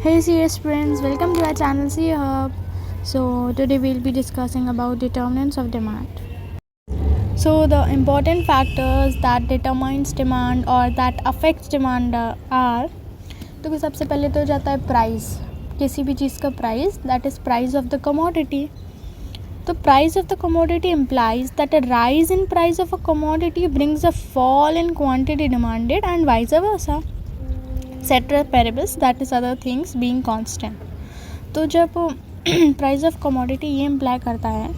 Hey CS friends, welcome to our channel C Hub. So today we'll be discussing about determinants of demand. So the important factors that determines demand or that affects demand are, तो सबसे पहले तो जाता है price, किसी भी चीज़ का price, that is price of the commodity. तो price of the commodity implies that a rise in price of a commodity brings a fall in quantity demanded and vice versa, ceteris paribus, that is other things being constant. तो जब price of commodity ये imply करता है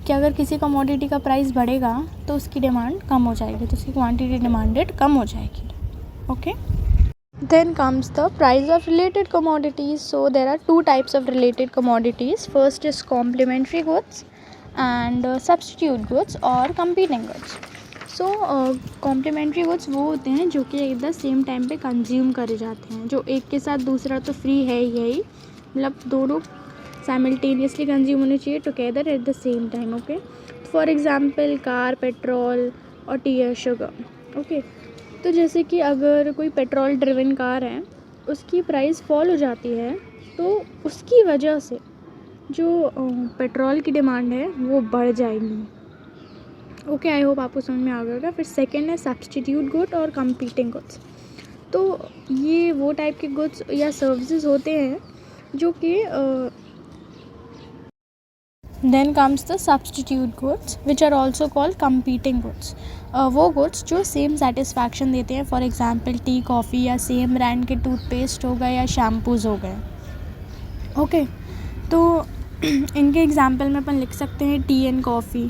कि अगर किसी commodity का price बढ़ेगा तो उसकी डिमांड कम हो जाएगी, तो उसकी क्वांटिटी डिमांडेड कम हो जाएगी. Okay. Then comes the price of related commodities. So there are two types of related commodities. First is complementary goods and substitute goods or competing goods. So complementary goods वो होते हैं जो कि at the same time पे consume करे जाते हैं, जो एक के साथ दूसरा तो फ्री है ही, मतलब दोनों साइमल्टेनियसली कंज्यूम होने चाहिए together at the same time. Okay. For example car, petrol और टी, शुगर. ओके. तो जैसे कि अगर कोई पेट्रोल ड्रिवन कार है, उसकी प्राइस फॉल हो जाती है तो उसकी वजह से जो पेट्रोल की डिमांड है वो बढ़ जाएगी. ओके, आई होप आपको समझ में आ गया होगा. फिर सेकंड है सब्स्टिट्यूट गुड और कंपीटिंग गुड्स. तो ये वो टाइप के गुड्स या सर्विसेज होते हैं जो कि then comes the substitute goods which are also called competing goods. वो गुड्स जो सेम सेटिस्फैक्शन देते हैं. फॉर एग्जांपल टी, कॉफ़ी या सेम ब्रांड के टूथपेस्ट हो गए या शैम्पूज़ हो गए. ओके. तो इनके एग्जांपल में अपन लिख सकते हैं टी एंड कॉफ़ी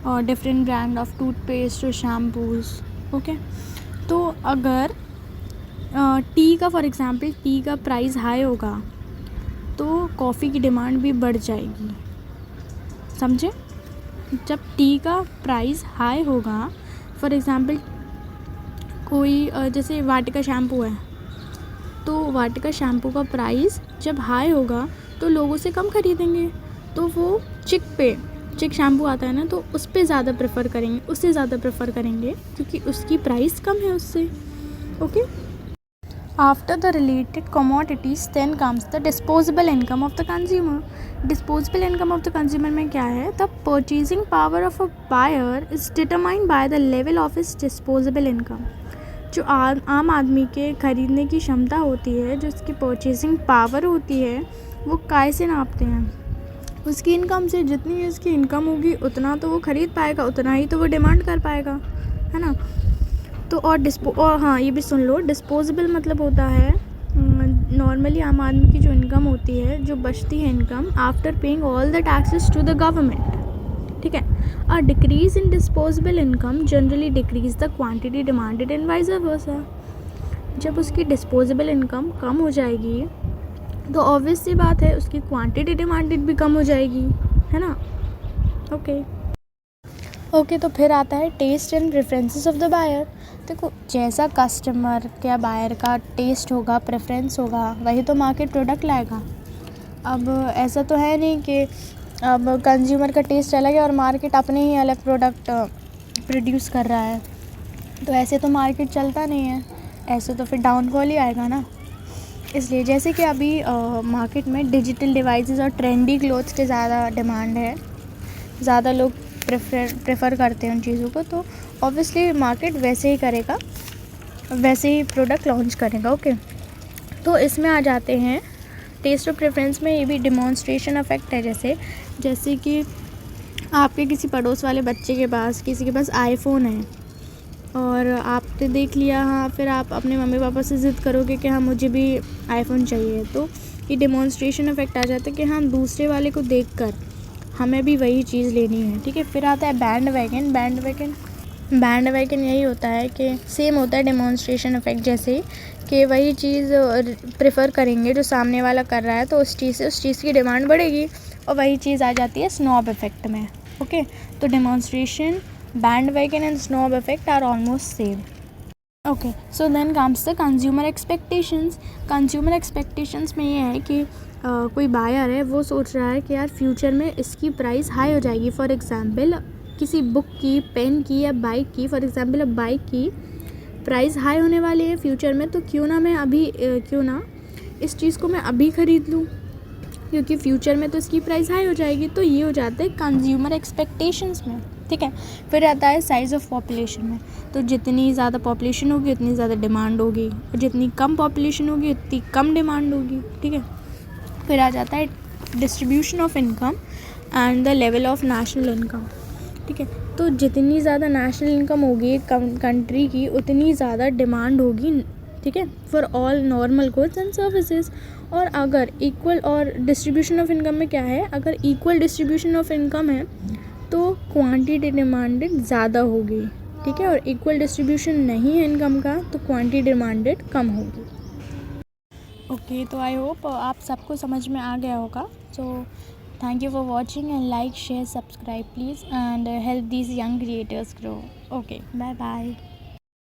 और डिफरेंट ब्रांड ऑफ टूथपेस्ट और शैम्पूज़. ओके. तो अगर टी का फॉर एग्जांपल टी का प्राइस हाई होगा तो कॉफ़ी की डिमांड भी बढ़ जाएगी. समझे? जब टी का प्राइस हाई होगा, फॉर एग्ज़ाम्पल कोई जैसे वाटिका शैम्पू है, तो वाटिका शैम्पू का प्राइस जब हाई होगा तो लोग उसे कम खरीदेंगे, तो वो चिक शैम्पू आता है ना, तो उस पर ज़्यादा प्रेफर करेंगे, उससे ज़्यादा प्रेफर करेंगे क्योंकि उसकी प्राइस कम है उससे. Okay. After the related commodities then comes the disposable income of the consumer. Disposable income of the consumer में क्या है? The purchasing power of a buyer is determined by the level of his disposable income. जो आम आदमी के ख़रीदने की क्षमता होती है, जो उसकी परचेजिंग पावर होती है, वो काय से नापते हैं? उसकी इनकम से. जितनी उसकी इनकम होगी उतना तो वो ख़रीद पाएगा, उतना ही तो वो डिमांड कर पाएगा, है ना. तो और हाँ, ये भी सुन लो, डिस्पोजेबल मतलब होता है नॉर्मली आम आदमी की जो इनकम होती है, जो बचती है income after paying all the taxes to the government. ठीक है. A decrease in disposable income generally decrease the quantity demanded and vice versa. जब उसकी डिस्पोजेबल इनकम कम हो जाएगी तो ऑब्वियस सी बात है उसकी क्वांटिटी डिमांडेड भी कम हो जाएगी, है ना. ओके. तो फिर आता है taste and preferences of the buyer. देखो, जैसा कस्टमर या बायर का टेस्ट होगा, प्रेफरेंस होगा, वही तो मार्केट प्रोडक्ट लाएगा. अब ऐसा तो है नहीं कि अब कंज्यूमर का टेस्ट अलग है और मार्केट अपने ही अलग प्रोडक्ट प्रोड्यूस कर रहा है, तो ऐसे तो मार्केट चलता नहीं है, ऐसे तो फिर डाउनफॉल ही आएगा ना. इसलिए जैसे कि अभी मार्केट में डिजिटल डिवाइसेस और ट्रेंडी क्लोथ्स के ज़्यादा डिमांड है, ज़्यादा लोग प्रेफर करते हैं उन चीज़ों को, तो ऑब्वियसली मार्केट वैसे ही करेगा, वैसे ही प्रोडक्ट लॉन्च करेगा. ओके. तो इसमें आ जाते हैं टेस्ट और प्रेफरेंस में. ये भी डिमॉन्स्ट्रेशन इफेक्ट है. जैसे कि आपके किसी पड़ोस वाले बच्चे के पास, किसी के पास आईफोन है और आपने देख लिया, हाँ, फिर आप अपने मम्मी पापा से ज़िद करोगे कि हाँ मुझे भी आईफोन चाहिए, तो ये डिमॉन्स्ट्रेशन इफेक्ट आ जाता है कि हाँ दूसरे वाले को देख कर हमें भी वही चीज़ लेनी है. ठीक है. फिर आता है बैंड वैगन यही होता है कि सेम होता है डिमॉन्स्ट्रेशन इफेक्ट जैसे, कि वही चीज़ प्रेफर करेंगे जो सामने वाला कर रहा है, तो उस चीज़ की डिमांड बढ़ेगी, और वही चीज़ आ जाती है स्नॉब इफेक्ट में. ओके. तो demonstration, bandwagon and snob effect are almost same. Okay. So then comes the consumer expectations. Consumer expectations में ये है कि कोई बायर है, वो सोच रहा है कि यार फ्यूचर में इसकी प्राइस हाई हो जाएगी. फॉर एग्जांपल किसी बुक की, पेन की या बाइक की. फॉर एग्जांपल अब बाइक की प्राइस हाई होने वाली है फ्यूचर में, तो क्यों ना इस चीज़ को मैं अभी ख़रीद लूँ क्योंकि फ्यूचर में तो इसकी प्राइस हाई हो जाएगी। तो ये हो जाता है कंज्यूमर एक्सपेक्टेशंस में, ठीक है। फिर आता है साइज़ ऑफ पॉपुलेशन में, तो जितनी ज़्यादा पॉपुलेशन होगी उतनी ज़्यादा डिमांड होगी, और जितनी कम पॉपुलेशन होगी उतनी कम डिमांड होगी, ठीक है। फिर आ जाता है distribution of income and the level of national income, ठीक है। तो जितनी ज़्यादा नेशनल इनकम होगी एक कंट्री की उतनी ज़्यादा डिमांड होगी, ठीक है, for all normal goods and services. और अगर इक्वल, और डिस्ट्रीब्यूशन ऑफ इनकम में क्या है, अगर इक्वल डिस्ट्रीब्यूशन ऑफ इनकम है तो क्वांटिटी डिमांडेड ज़्यादा होगी, ठीक है, और इक्वल डिस्ट्रीब्यूशन नहीं है इनकम का तो क्वांटिटी डिमांडेड कम होगी। ओके, तो आई होप आप सबको समझ में आ गया होगा। So thank you for watching and like share subscribe please and help these young creators grow. Okay, bye bye.